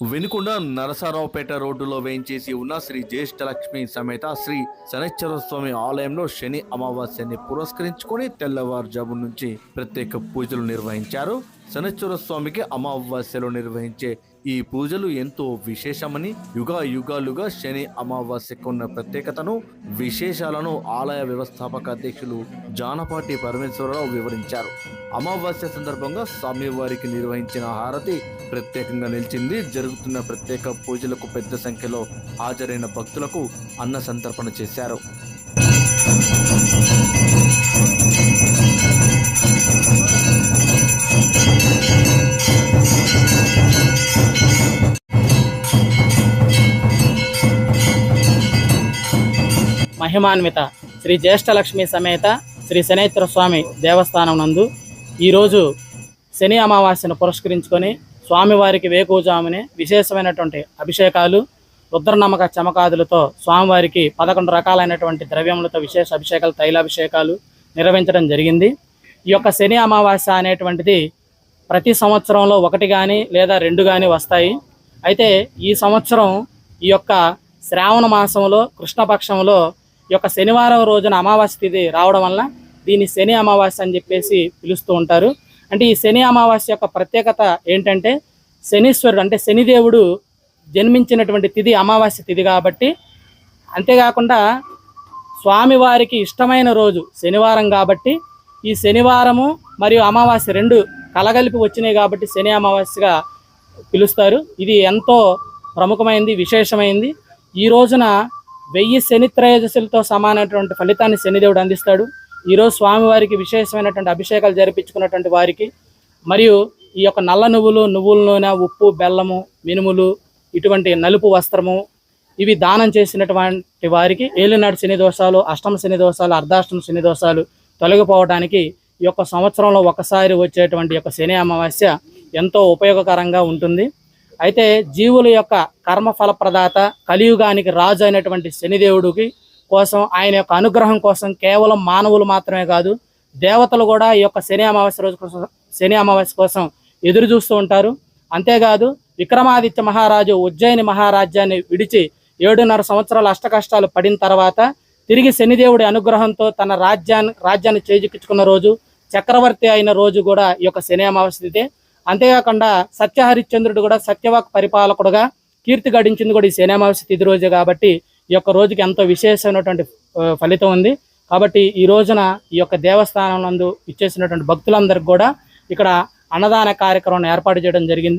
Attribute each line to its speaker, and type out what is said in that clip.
Speaker 1: వెనుకొండ నరసరావుపేట రోడ్డులో వేయించేసి ఉన్న శ్రీ జ్యేష్ఠలక్ష్మి సమేత శ్రీ శనైశ్వర స్వామి ఆలయంలో శని అమావాస్యని పురస్కరించుకొని తెల్లవారుజాము నుంచి ప్రత్యేక పూజలు నిర్వహించారు. శనైశ్వర స్వామికి అమావాస్యలో నిర్వహించే ఈ పూజలు ఎంతో విశేషమని, యుగాలుగా శని అమావాస్యకున్న ప్రత్యేకతను, విశేషాలను ఆలయ వ్యవస్థాపక అధ్యక్షులు జానపాటి పరమేశ్వరరావు వివరించారు. అమావాస్య సందర్భంగా స్వామివారికి నిర్వహించిన హారతి ప్రత్యేకంగా నిలిచింది. జరుగుతున్న ప్రత్యేక పూజలకు పెద్ద సంఖ్యలో హాజరైన భక్తులకు అన్న సంతర్పణ చేశారు.
Speaker 2: మహిమాన్విత శ్రీ జ్యేష్ఠలక్ష్మి సమేత శ్రీ శనైశ్వర స్వామి దేవస్థానం నందు ఈరోజు శని అమావాస్యను పురస్కరించుకొని స్వామివారికి వేకువజామునే విశేషమైనటువంటి అభిషేకాలు, రుద్రనమ్మక చమకాదులతో స్వామివారికి 11 రకాలైనటువంటి ద్రవ్యములతో విశేష అభిషేకాలు, తైలాభిషేకాలు నిర్వహించడం జరిగింది. ఈ యొక్క శని అమావాస్య అనేటువంటిది ప్రతి సంవత్సరంలో 1 కానీ లేదా 2 కానీ వస్తాయి. అయితే ఈ సంవత్సరం ఈ యొక్క శ్రావణ మాసంలో కృష్ణపక్షంలో ఈ యొక్క శనివారం రోజున అమావాస్య తిథి రావడం వల్ల దీన్ని శని అమావాస్య అని చెప్పేసి పిలుస్తూ ఉంటారు. అంటే ఈ శని అమావాస్య యొక్క ప్రత్యేకత ఏంటంటే, శనీశ్వరుడు అంటే శనిదేవుడు జన్మించినటువంటి తిథి అమావాస్య తిథి కాబట్టి, అంతేకాకుండా స్వామివారికి ఇష్టమైన రోజు శనివారం కాబట్టి ఈ శనివారము మరియు అమావాస్య 2 కలగలిపి వచ్చినాయి కాబట్టి శని అమావాస్యగా పిలుస్తారు. ఇది ఎంతో ప్రముఖమైంది, విశేషమైంది. ఈ రోజున 1000 శని త్రయోదశులతో సమానమైనటువంటి ఫలితాన్ని శనిదేవుడు అందిస్తాడు. ఈరోజు స్వామివారికి విశేషమైనటువంటి అభిషేకాలు జరిపించుకున్నటువంటి వారికి, మరియు ఈ యొక్క నల్ల నువ్వుల నూనె, ఉప్పు, బెల్లము, మినుములు, ఇటువంటి నలుపు వస్త్రము ఇవి దానం చేసినటువంటి వారికి ఏలినాడు శని దోషాలు, అష్టమ శని దోషాలు, అర్ధాష్టమ శని దోషాలు తొలగిపోవడానికి ఈ యొక్క సంవత్సరంలో ఒకసారి వచ్చేటువంటి యొక్క శని అమావాస్య ఎంతో ఉపయోగకరంగా ఉంటుంది. అయితే జీవుల యొక్క కర్మఫల ప్రదాత, కలియుగానికి రాజు అయినటువంటి శనిదేవుడికి కోసం, ఆయన యొక్క అనుగ్రహం కోసం కేవలం మానవులు మాత్రమే కాదు, దేవతలు కూడా ఈ యొక్క శని అమావాస్య కోసం ఎదురు చూస్తూ ఉంటారు. అంతేకాదు విక్రమాదిత్య మహారాజు ఉజ్జయిని మహారాజ్యాన్ని విడిచి 7.5 సంవత్సరాలు అష్టకష్టాలు పడిన తర్వాత తిరిగి శనిదేవుడి అనుగ్రహంతో తన రాజ్యాన్ని చేజిక్కించుకున్న రోజు, చక్రవర్తి అయిన రోజు కూడా ఈ యొక్క శని అమావాస్య. అంతేకాకుండా సత్యహరిశ్చంద్రుడు కూడా సత్యవాక్ పరిపాలకుడుగా కీర్తి గడించింది కూడా ఈ శని అమావాస్య తిథి రోజే కాబట్టి ఈ యొక్క రోజుకి ఎంతో విశేషమైనటువంటి ఫలితం ఉంది. కాబట్టి ఈ రోజున ఈ యొక్క దేవస్థానం నందు ఇచ్చేసినటువంటి భక్తులందరికీ కూడా ఇక్కడ అన్నదాన కార్యక్రమం ఏర్పాటు చేయడం జరిగింది.